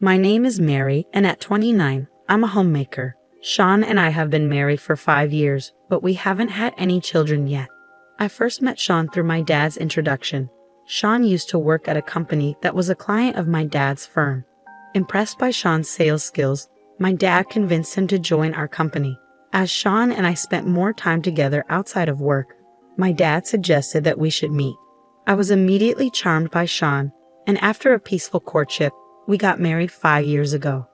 My name is Mary, and at 29, I'm a homemaker. Sean and I have been married for 5 years, but we haven't had any children yet. I first met Sean through my dad's introduction. Sean used to work at a company that was a client of my dad's firm. Impressed by Sean's sales skills, my dad convinced him to join our company. As Sean and I spent more time together outside of work, my dad suggested that we should meet. I was immediately charmed by Sean, and after a peaceful courtship, we got married 5 years ago.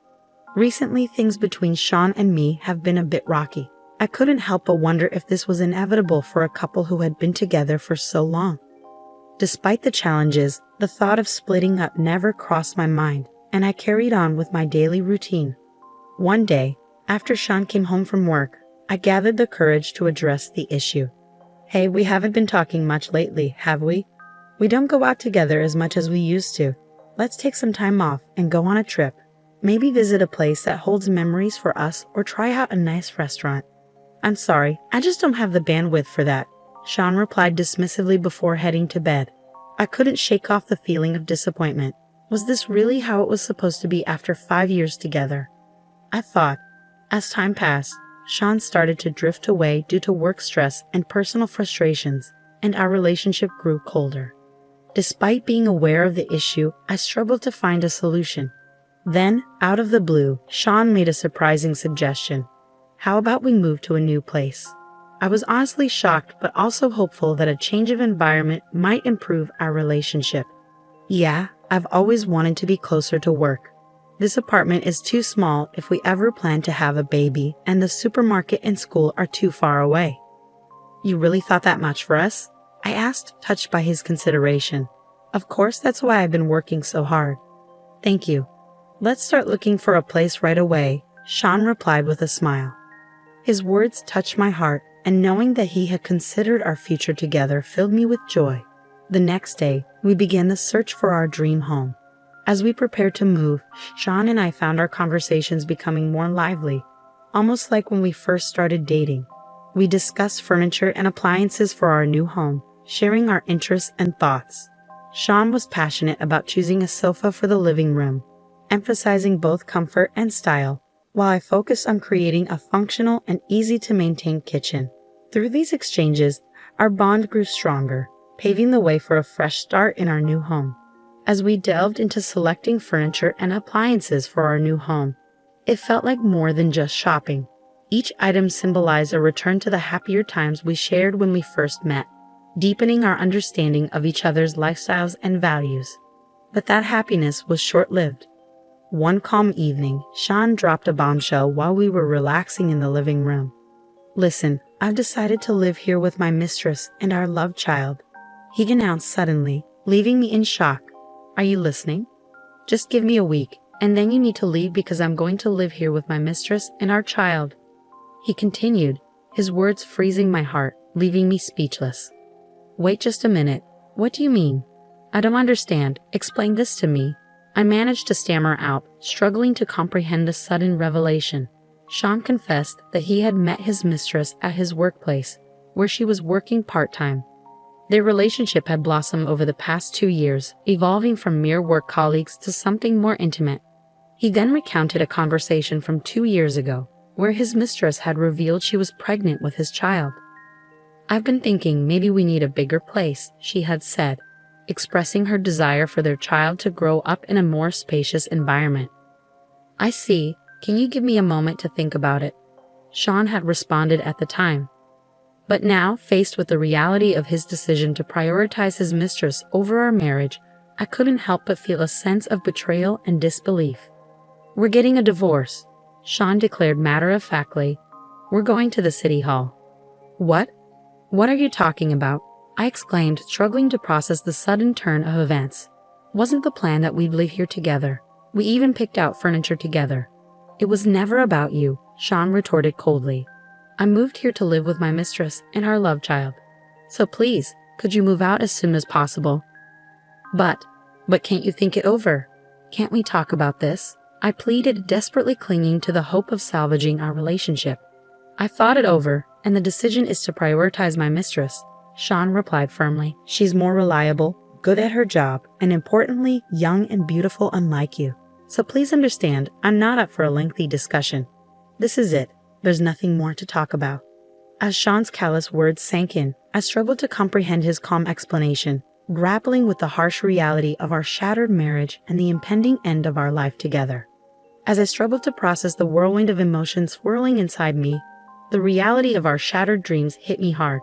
Recently, things between Sean and me have been a bit rocky. I couldn't help but wonder if this was inevitable for a couple who had been together for so long. Despite the challenges, the thought of splitting up never crossed my mind, and I carried on with my daily routine. One day, after Sean came home from work, I gathered the courage to address the issue. "Hey, we haven't been talking much lately, have we? We don't go out together as much as we used to. Let's take some time off and go on a trip. Maybe visit a place that holds memories for us or try out a nice restaurant." "I'm sorry, I just don't have the bandwidth for that," Sean replied dismissively before heading to bed. I couldn't shake off the feeling of disappointment. Was this really how it was supposed to be after 5 years together? I thought. As time passed, Sean started to drift away due to work stress and personal frustrations, and our relationship grew colder. Despite being aware of the issue, I struggled to find a solution. Then, out of the blue, Sean made a surprising suggestion. "How about we move to a new place?" I was honestly shocked, but also hopeful that a change of environment might improve our relationship. "Yeah, I've always wanted to be closer to work. This apartment is too small if we ever plan to have a baby, and the supermarket and school are too far away." "You really thought that much for us?" I asked, touched by his consideration. "Of course, that's why I've been working so hard." "Thank you. Let's start looking for a place right away," Sean replied with a smile. His words touched my heart, and knowing that he had considered our future together filled me with joy. The next day, we began the search for our dream home. As we prepared to move, Sean and I found our conversations becoming more lively, almost like when we first started dating. We discussed furniture and appliances for our new home, sharing our interests and thoughts. Sean was passionate about choosing a sofa for the living room, emphasizing both comfort and style, while I focused on creating a functional and easy-to-maintain kitchen. Through these exchanges, our bond grew stronger, paving the way for a fresh start in our new home. As we delved into selecting furniture and appliances for our new home, it felt like more than just shopping. Each item symbolized a return to the happier times we shared when we first met, deepening our understanding of each other's lifestyles and values. But that happiness was short-lived. One calm evening, Sean dropped a bombshell while we were relaxing in the living room. "Listen, I've decided to live here with my mistress and our love child," he announced suddenly, leaving me in shock. "Are you listening? Just give me a week, and then you need to leave because I'm going to live here with my mistress and our child," he continued, his words freezing my heart, leaving me speechless. "Wait just a minute. What do you mean? I don't understand. Explain this to me," I managed to stammer out, struggling to comprehend the sudden revelation. Sean confessed that he had met his mistress at his workplace, where she was working part-time. Their relationship had blossomed over the past 2 years, evolving from mere work colleagues to something more intimate. He then recounted a conversation from 2 years ago, where his mistress had revealed she was pregnant with his child. "I've been thinking maybe we need a bigger place," she had said, expressing her desire for their child to grow up in a more spacious environment. "I see. Can you give me a moment to think about it?" Sean had responded at the time. But now, faced with the reality of his decision to prioritize his mistress over our marriage, I couldn't help but feel a sense of betrayal and disbelief. "We're getting a divorce," Sean declared matter-of-factly. "We're going to the city hall." "What? What are you talking about?" I exclaimed, struggling to process the sudden turn of events. "Wasn't the plan that we'd live here together? We even picked out furniture together." "It was never about you," Sean retorted coldly. "I moved here to live with my mistress and our love child. So please, could you move out as soon as possible?" But can't you think it over? Can't we talk about this?" I pleaded, desperately clinging to the hope of salvaging our relationship. "I thought it over, and the decision is to prioritize my mistress," Sean replied firmly. "She's more reliable, good at her job, and importantly, young and beautiful unlike you. So please understand, I'm not up for a lengthy discussion. This is it. There's nothing more to talk about. As Sean's callous words sank in, I struggled to comprehend his calm explanation, grappling with the harsh reality of our shattered marriage and the impending end of our life together. As I struggled to process the whirlwind of emotions swirling inside me, the reality of our shattered dreams hit me hard.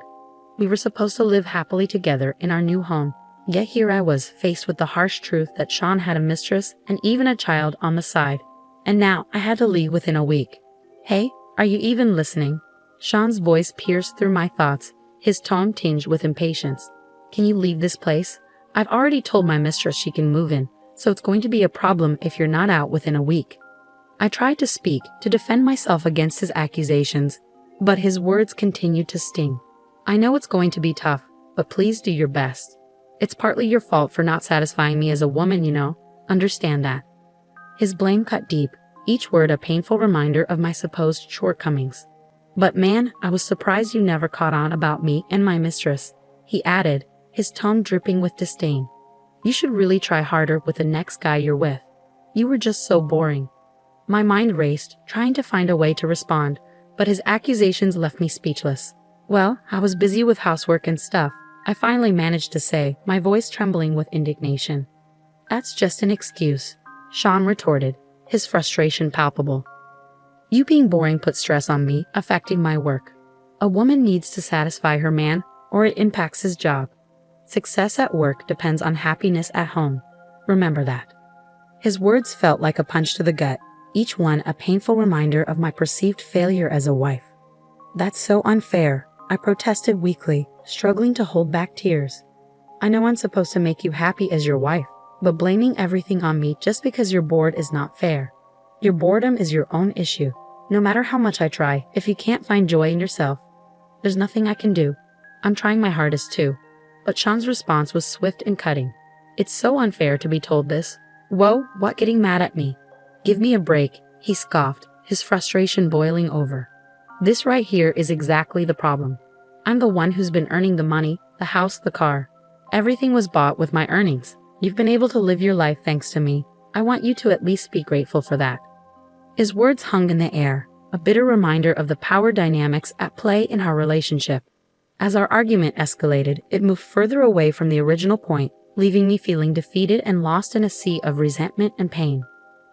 We were supposed to live happily together in our new home, yet here I was faced with the harsh truth that Sean had a mistress and even a child on the side. And now I had to leave within a week. Hey, are you even listening? Sean's voice pierced through my thoughts, his tone tinged with impatience. Can you leave this place? I've already told my mistress she can move in, so it's going to be a problem if you're not out within a week. I tried to speak, to defend myself against his accusations, but his words continued to sting. I know it's going to be tough, but please do your best. It's partly your fault for not satisfying me as a woman, you know. Understand that. His blame cut deep, each word a painful reminder of my supposed shortcomings. But man, I was surprised you never caught on about me and my mistress, he added, his tone dripping with disdain. You should really try harder with the next guy you're with. You were just so boring. My mind raced, trying to find a way to respond, but his accusations left me speechless. Well, I was busy with housework and stuff, I finally managed to say, my voice trembling with indignation. That's just an excuse, Sean retorted, his frustration palpable. You being boring put stress on me, affecting my work. A woman needs to satisfy her man, or it impacts his job. Success at work depends on happiness at home. Remember that. His words felt like a punch to the gut, each one a painful reminder of my perceived failure as a wife. That's so unfair, I protested weakly, struggling to hold back tears. I know I'm supposed to make you happy as your wife, but blaming everything on me just because you're bored is not fair. Your boredom is your own issue. No matter how much I try, if you can't find joy in yourself, there's nothing I can do. I'm trying my hardest too. But Sean's response was swift and cutting. It's so unfair to be told this. Whoa, what, getting mad at me? Give me a break, he scoffed, his frustration boiling over. This right here is exactly the problem. I'm the one who's been earning the money, the house, the car. Everything was bought with my earnings. You've been able to live your life thanks to me. I want you to at least be grateful for that. His words hung in the air, a bitter reminder of the power dynamics at play in our relationship. As our argument escalated, it moved further away from the original point, leaving me feeling defeated and lost in a sea of resentment and pain.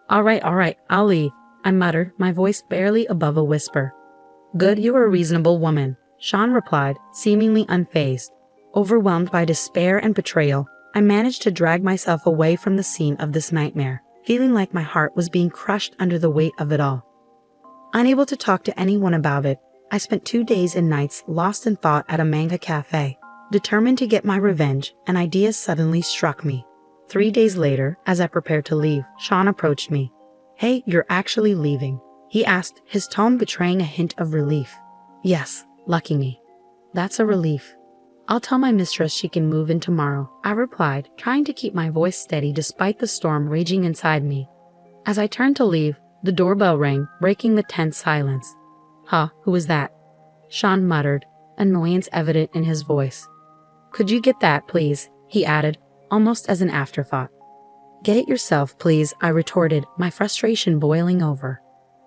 All right, I'll leave, I muttered, my voice barely above a whisper. Good, you're a reasonable woman, Sean replied, seemingly unfazed. Overwhelmed by despair and betrayal, I managed to drag myself away from the scene of this nightmare, feeling like my heart was being crushed under the weight of it all. Unable to talk to anyone about it, I spent 2 days and nights lost in thought at a manga cafe. Determined to get my revenge, an idea suddenly struck me. 3 days later, as I prepared to leave, Sean approached me. Hey, you're actually leaving? He asked, his tone betraying a hint of relief. Yes, lucky me. That's a relief. I'll tell my mistress she can move in tomorrow, I replied, trying to keep my voice steady despite the storm raging inside me. As I turned to leave, the doorbell rang, breaking the tense silence. Huh, who was that? Sean muttered, annoyance evident in his voice. Could you get that, please? He added, almost as an afterthought. Get it yourself, please, I retorted, my frustration boiling over.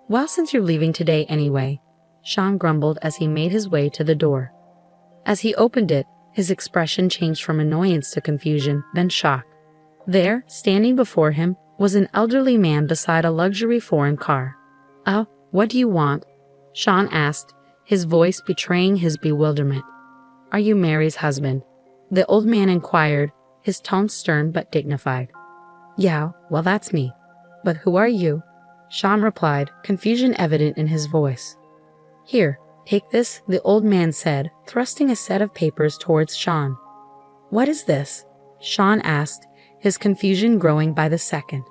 Well, since you're leaving today anyway, Sean grumbled as he made his way to the door. As he opened it, his expression changed from annoyance to confusion, then shock. There, standing before him, was an elderly man beside a luxury foreign car. Oh, what do you want? Sean asked, his voice betraying his bewilderment. Are you Mary's husband? The old man inquired, his tone stern but dignified. Yeah, well, that's me. But who are you? Sean replied, confusion evident in his voice. Here, take this, the old man said, thrusting a set of papers towards Sean. What is this? Sean asked, his confusion growing by the second.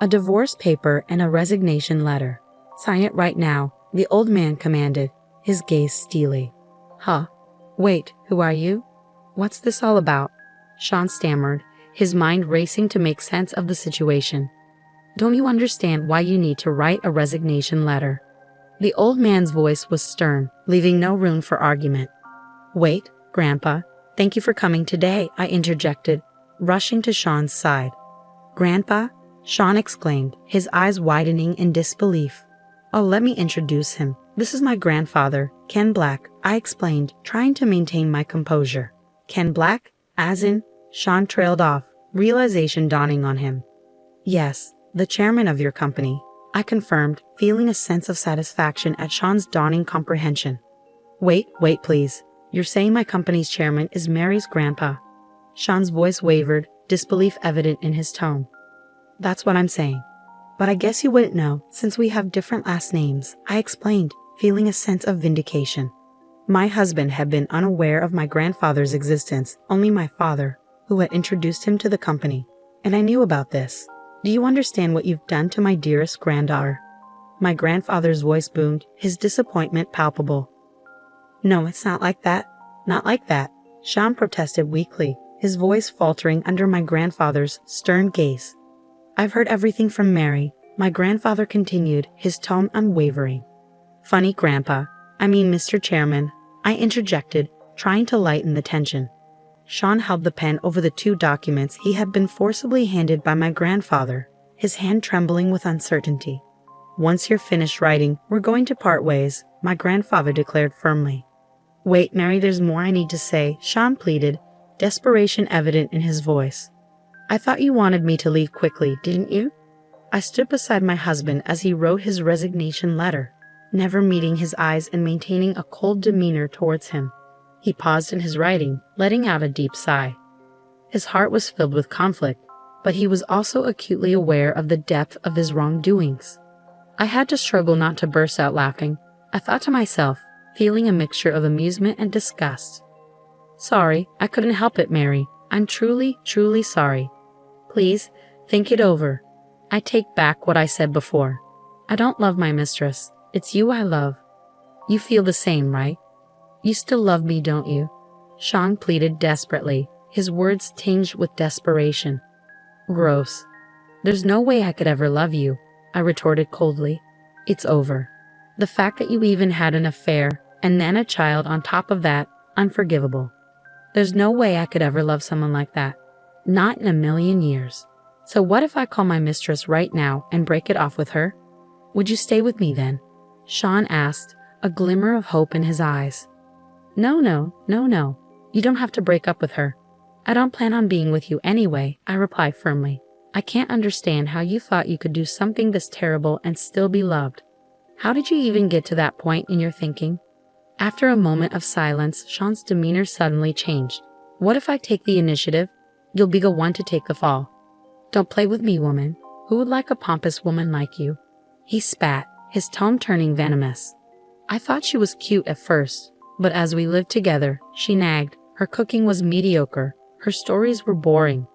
A divorce paper and a resignation letter. Sign it right now, the old man commanded, his gaze steely. Huh? Wait, who are you? What's this all about? Sean stammered, his mind racing to make sense of the situation. Don't you understand why you need to write a resignation letter? The old man's voice was stern, leaving no room for argument. Wait, Grandpa, thank you for coming today, I interjected, rushing to Sean's side. Grandpa? Sean exclaimed, his eyes widening in disbelief. Oh, let me introduce him. This is my grandfather, Ken Black, I explained, trying to maintain my composure. Ken Black? As in? Sean trailed off, realization dawning on him. Yes, the chairman of your company, I confirmed, feeling a sense of satisfaction at Sean's dawning comprehension. Wait, please. You're saying my company's chairman is Mary's grandpa? Sean's voice wavered, disbelief evident in his tone. That's what I'm saying. But I guess you wouldn't know, since we have different last names, I explained, feeling a sense of vindication. My husband had been unaware of my grandfather's existence, only my father, who had introduced him to the company. And I knew about this. Do you understand what you've done to my dearest granddaughter? My grandfather's voice boomed, his disappointment palpable. No, it's not like that. Not like that, Sean protested weakly, his voice faltering under my grandfather's stern gaze. I've heard everything from Mary, my grandfather continued, his tone unwavering. Funny, Grandpa. I mean, Mr. Chairman, I interjected, trying to lighten the tension. Sean held the pen over the 2 documents he had been forcibly handed by my grandfather, his hand trembling with uncertainty. Once you're finished writing, we're going to part ways, my grandfather declared firmly. Wait, Mary, there's more I need to say, Sean pleaded, desperation evident in his voice. I thought you wanted me to leave quickly, didn't you? I stood beside my husband as he wrote his resignation letter, never meeting his eyes and maintaining a cold demeanor towards him. He paused in his writing, letting out a deep sigh. His heart was filled with conflict, but he was also acutely aware of the depth of his wrongdoings. I had to struggle not to burst out laughing, I thought to myself, feeling a mixture of amusement and disgust. Sorry, I couldn't help it, Mary. I'm truly sorry. Please, think it over. I take back what I said before. I don't love my mistress. It's you I love. You feel the same, right? You still love me, don't you? Sean pleaded desperately, his words tinged with desperation. Gross. There's no way I could ever love you, I retorted coldly. It's over. The fact that you even had an affair, and then a child on top of that, unforgivable. There's no way I could ever love someone like that. Not in a million years. So what if I call my mistress right now and break it off with her? Would you stay with me then? Sean asked, a glimmer of hope in his eyes. No. You don't have to break up with her. I don't plan on being with you anyway, I replied firmly. I can't understand how you thought you could do something this terrible and still be loved. How did you even get to that point in your thinking? After a moment of silence, Sean's demeanor suddenly changed. What if I take the initiative? You'll be the one to take the fall. Don't play with me, woman. Who would like a pompous woman like you? He spat, his tone turning venomous. I thought she was cute at first, but as we lived together, she nagged. Her cooking was mediocre. Her stories were boring.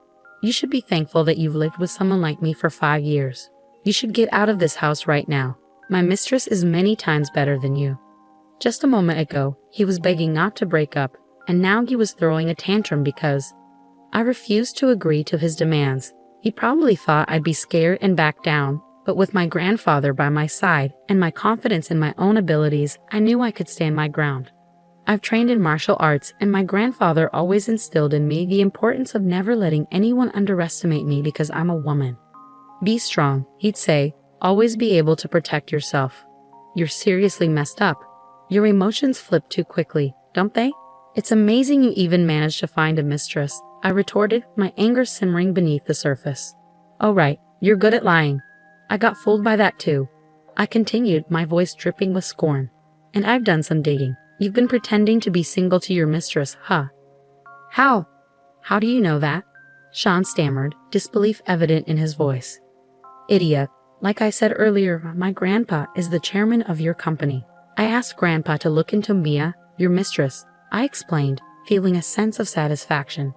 You should be thankful that you've lived with someone like me for 5 years. You should get out of this house right now. My mistress is many times better than you. Just a moment ago, he was begging not to break up, and now he was throwing a tantrum because I refused to agree to his demands. He probably thought I'd be scared and back down, but with my grandfather by my side and my confidence in my own abilities, I knew I could stand my ground. I've trained in martial arts, and my grandfather always instilled in me the importance of never letting anyone underestimate me because I'm a woman. Be strong, he'd say, always be able to protect yourself. You're seriously messed up. Your emotions flip too quickly, don't they? It's amazing you even managed to find a mistress, I retorted, my anger simmering beneath the surface. Oh right, you're good at lying. I got fooled by that too. I continued, my voice dripping with scorn. And I've done some digging. You've been pretending to be single to your mistress, huh? How? How do you know that? Sean stammered, disbelief evident in his voice. Idiot. Like I said earlier, my grandpa is the chairman of your company. I asked Grandpa to look into Mia, your mistress, I explained, feeling a sense of satisfaction.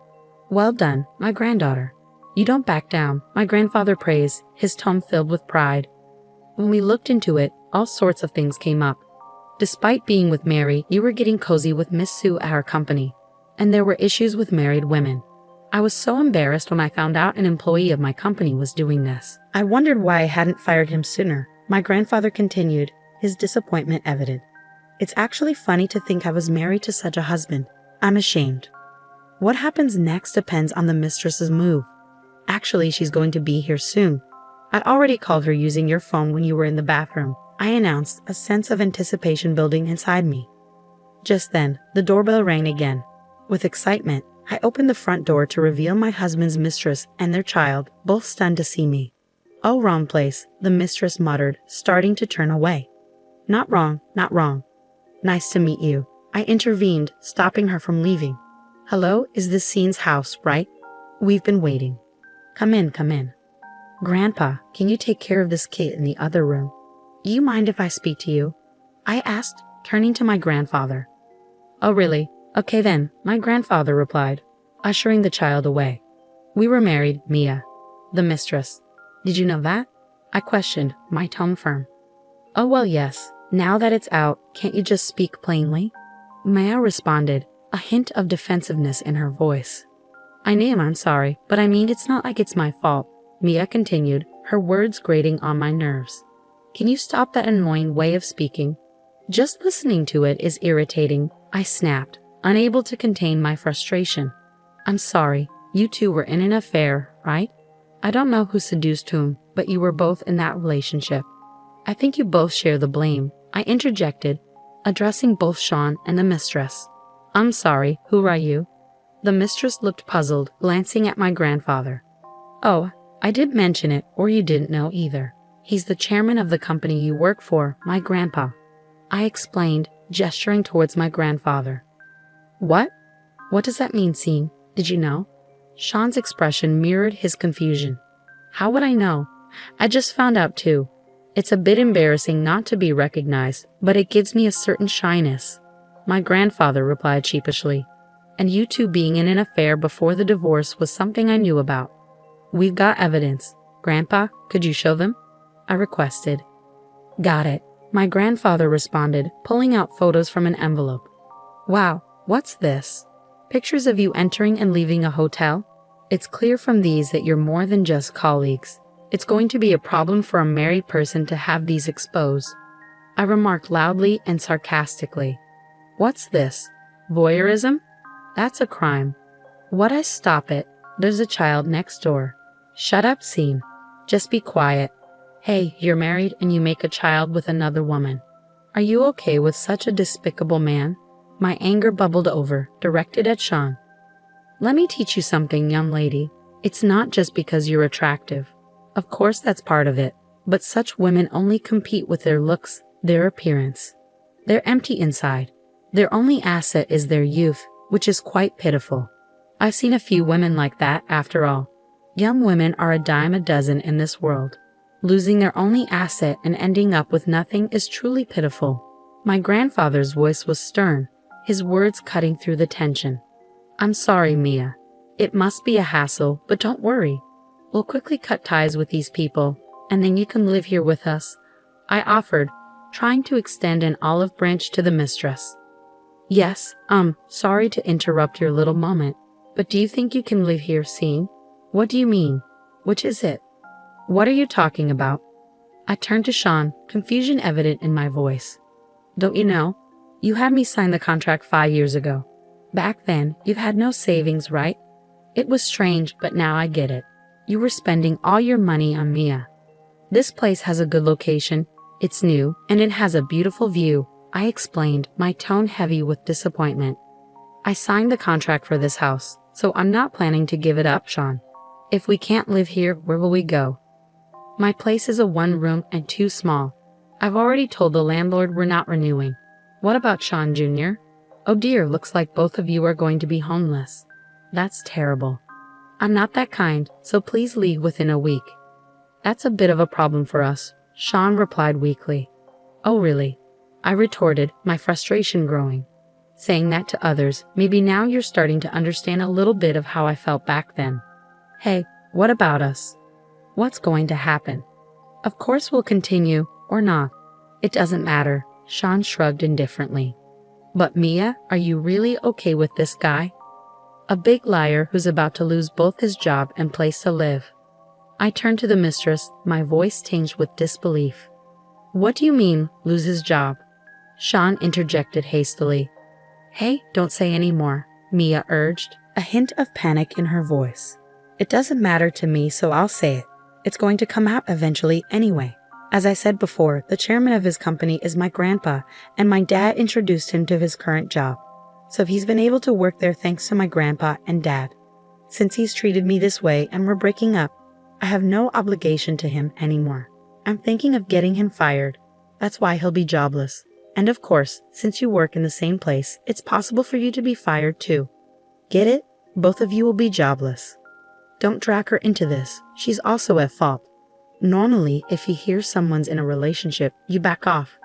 Well done, my granddaughter. You don't back down, my grandfather praised, his tone filled with pride. When we looked into it, all sorts of things came up. Despite being with Mary, you were getting cozy with Miss Sue at our company, and there were issues with married women. I was so embarrassed when I found out an employee of my company was doing this. I wondered why I hadn't fired him sooner, my grandfather continued, his disappointment evident. It's actually funny to think I was married to such a husband. I'm ashamed. What happens next depends on the mistress's move. Actually, she's going to be here soon. I'd already called her using your phone when you were in the bathroom, I announced, a sense of anticipation building inside me. Just then, the doorbell rang again. With excitement, I opened the front door to reveal my husband's mistress and their child, both stunned to see me. "Oh, wrong place," the mistress muttered, starting to turn away. "Not wrong, not wrong. Nice to meet you," I intervened, stopping her from leaving. "Hello, is this Scene's house, right? We've been waiting. Come in, come in. Grandpa, can you take care of this kid in the other room? Do you mind if I speak to you?" I asked, turning to my grandfather. "Oh, really? Okay then," my grandfather replied, ushering the child away. "We were married, Mia, the mistress. Did you know that?" I questioned, my tone firm. "Oh, well, yes. Now that it's out, can't you just speak plainly?" Mia responded, a hint of defensiveness in her voice. I'm sorry, but I mean it's not like it's my fault," Mia continued, her words grating on my nerves. "Can you stop that annoying way of speaking? Just listening to it is irritating," I snapped, unable to contain my frustration. "I'm sorry, you two were in an affair, right? I don't know who seduced whom, but you were both in that relationship. I think you both share the blame," I interjected, addressing both Sean and the mistress. "I'm sorry, who are you?" The mistress looked puzzled, glancing at my grandfather. "Oh, I did mention it, or you didn't know either. He's the chairman of the company you work for, my grandpa," I explained, gesturing towards my grandfather. "What? What does that mean, Scene? Did you know?" Sean's expression mirrored his confusion. "How would I know? I just found out too. It's a bit embarrassing not to be recognized, but it gives me a certain shyness," my grandfather replied sheepishly. "And you two being in an affair before the divorce was something I knew about." "We've got evidence. Grandpa, could you show them?" I requested. "Got it," my grandfather responded, pulling out photos from an envelope. "Wow, what's this? Pictures of you entering and leaving a hotel? It's clear from these that you're more than just colleagues. It's going to be a problem for a married person to have these exposed," I remarked loudly and sarcastically. "What's this? Voyeurism? That's a crime." "Would I stop it? There's a child next door." "Shut up, Scene. Just be quiet. Hey, you're married and you make a child with another woman. Are you okay with such a despicable man?" My anger bubbled over, directed at Sean. "Let me teach you something, young lady. It's not just because you're attractive. Of course that's part of it, but such women only compete with their looks, their appearance. They're empty inside. Their only asset is their youth, which is quite pitiful. I've seen a few women like that, after all. Young women are a dime a dozen in this world. Losing their only asset and ending up with nothing is truly pitiful." My grandfather's voice was stern, his words cutting through the tension. "I'm sorry, Mia. It must be a hassle, but don't worry. We'll quickly cut ties with these people, and then you can live here with us," I offered, trying to extend an olive branch to the mistress. "Yes, sorry to interrupt your little moment, but do you think you can live here, Scene? What do you mean? Which is it? What are you talking about?" I turned to Sean, confusion evident in my voice. "Don't you know? You had me sign the contract 5 years ago. Back then, you've had no savings, right? It was strange, but now I get it. You were spending all your money on Mia. This place has a good location, it's new, and it has a beautiful view," I explained, my tone heavy with disappointment. "I signed the contract for this house, so I'm not planning to give it up, Sean. If we can't live here, where will we go? My place is a 1-room and too small. I've already told the landlord we're not renewing. What about Sean Jr.? Oh dear, looks like both of you are going to be homeless. That's terrible. I'm not that kind, so please leave within a week." "That's a bit of a problem for us," Sean replied weakly. "Oh really?" I retorted, my frustration growing. "Saying that to others, maybe now you're starting to understand a little bit of how I felt back then. Hey, what about us? What's going to happen? Of course we'll continue, or not. It doesn't matter," Sean shrugged indifferently. "But Mia, are you really okay with this guy? A big liar who's about to lose both his job and place to live." I turned to the mistress, my voice tinged with disbelief. "What do you mean, lose his job?" Sean interjected hastily. "Hey, don't say any more," Mia urged, a hint of panic in her voice. "It doesn't matter to me, so I'll say it. It's going to come out eventually anyway. As I said before, the chairman of his company is my grandpa, and my dad introduced him to his current job. So he's been able to work there thanks to my grandpa and dad. Since he's treated me this way and we're breaking up, I have no obligation to him anymore. I'm thinking of getting him fired. That's why he'll be jobless. And of course, since you work in the same place, it's possible for you to be fired too. Get it? Both of you will be jobless. Don't drag her into this. She's also at fault. Normally, if you hear someone's in a relationship, you back off.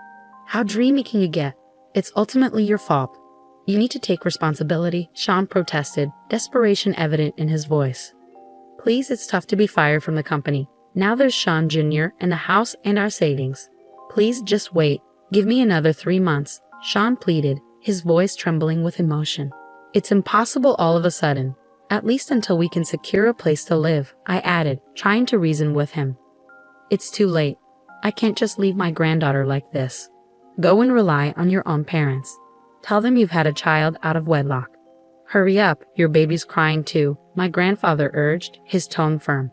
How dreamy can you get? It's ultimately your fault. You need to take responsibility, Sean protested, desperation evident in his voice. Please, it's tough to be fired from the company. Now there's Sean Jr. and the house and our savings. Please just wait. Give me another 3 months, Sean pleaded, his voice trembling with emotion. It's impossible all of a sudden. At least until we can secure a place to live, I added, trying to reason with him. It's too late. I can't just leave my granddaughter like this. Go and rely on your own parents. Tell them you've had a child out of wedlock. Hurry up, your baby's crying too, my grandfather urged, his tone firm.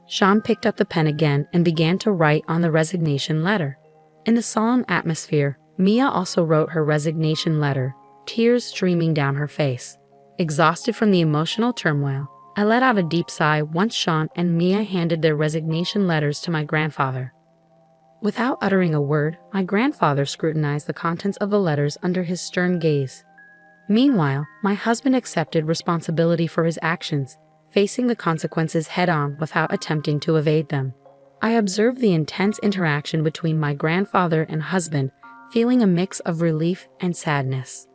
Sean picked up the pen again and began to write on the resignation letter. In the solemn atmosphere, Mia also wrote her resignation letter, tears streaming down her face. Exhausted from the emotional turmoil, I let out a deep sigh once Sean and Mia handed their resignation letters to my grandfather. Without uttering a word, my grandfather scrutinized the contents of the letters under his stern gaze. Meanwhile, my husband accepted responsibility for his actions, facing the consequences head-on without attempting to evade them. I observed the intense interaction between my grandfather and husband, feeling a mix of relief and sadness.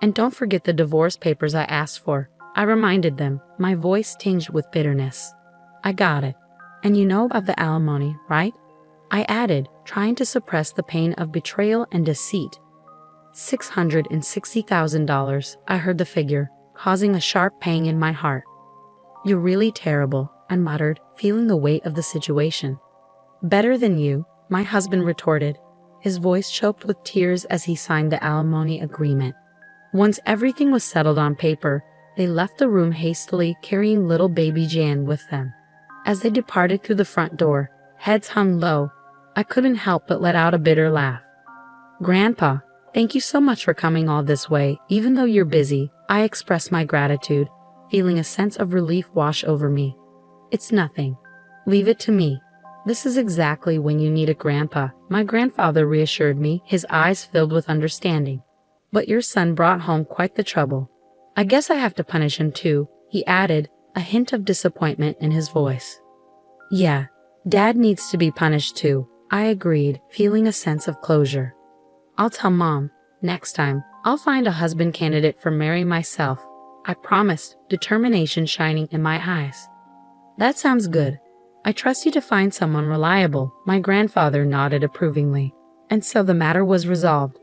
And don't forget the divorce papers I asked for, I reminded them, my voice tinged with bitterness. I got it. And you know about the alimony, right? I added, trying to suppress the pain of betrayal and deceit. $660,000, I heard the figure, causing a sharp pang in my heart. You're really terrible, I muttered, feeling the weight of the situation. Better than you, my husband retorted, his voice choked with tears as he signed the alimony agreement. Once everything was settled on paper, they left the room hastily, carrying little baby Jan with them. As they departed through the front door, heads hung low, I couldn't help but let out a bitter laugh. Grandpa, thank you so much for coming all this way. Even though you're busy, I expressed my gratitude, feeling a sense of relief wash over me. It's nothing. Leave it to me. This is exactly when you need a grandpa, my grandfather reassured me, his eyes filled with understanding. But your son brought home quite the trouble. I guess I have to punish him too, he added, a hint of disappointment in his voice. Yeah, Dad needs to be punished too, I agreed, feeling a sense of closure. I'll tell Mom. Next time, I'll find a husband candidate for Mary myself, I promised, determination shining in my eyes. That sounds good. I trust you to find someone reliable, my grandfather nodded approvingly. And so the matter was resolved.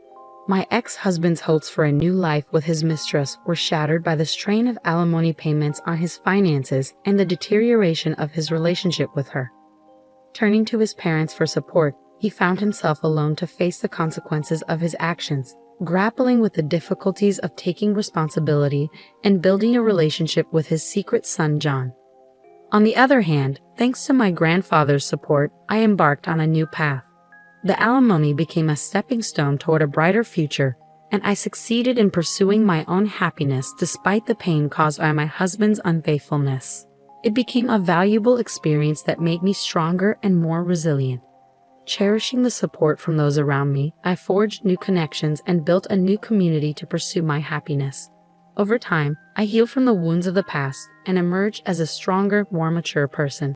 My ex-husband's hopes for a new life with his mistress were shattered by the strain of alimony payments on his finances and the deterioration of his relationship with her. Turning to his parents for support, he found himself alone to face the consequences of his actions, grappling with the difficulties of taking responsibility and building a relationship with his secret son John. On the other hand, thanks to my grandfather's support, I embarked on a new path. The alimony became a stepping stone toward a brighter future, and I succeeded in pursuing my own happiness despite the pain caused by my husband's unfaithfulness. It became a valuable experience that made me stronger and more resilient. Cherishing the support from those around me, I forged new connections and built a new community to pursue my happiness. Over time, I healed from the wounds of the past and emerged as a stronger, more mature person.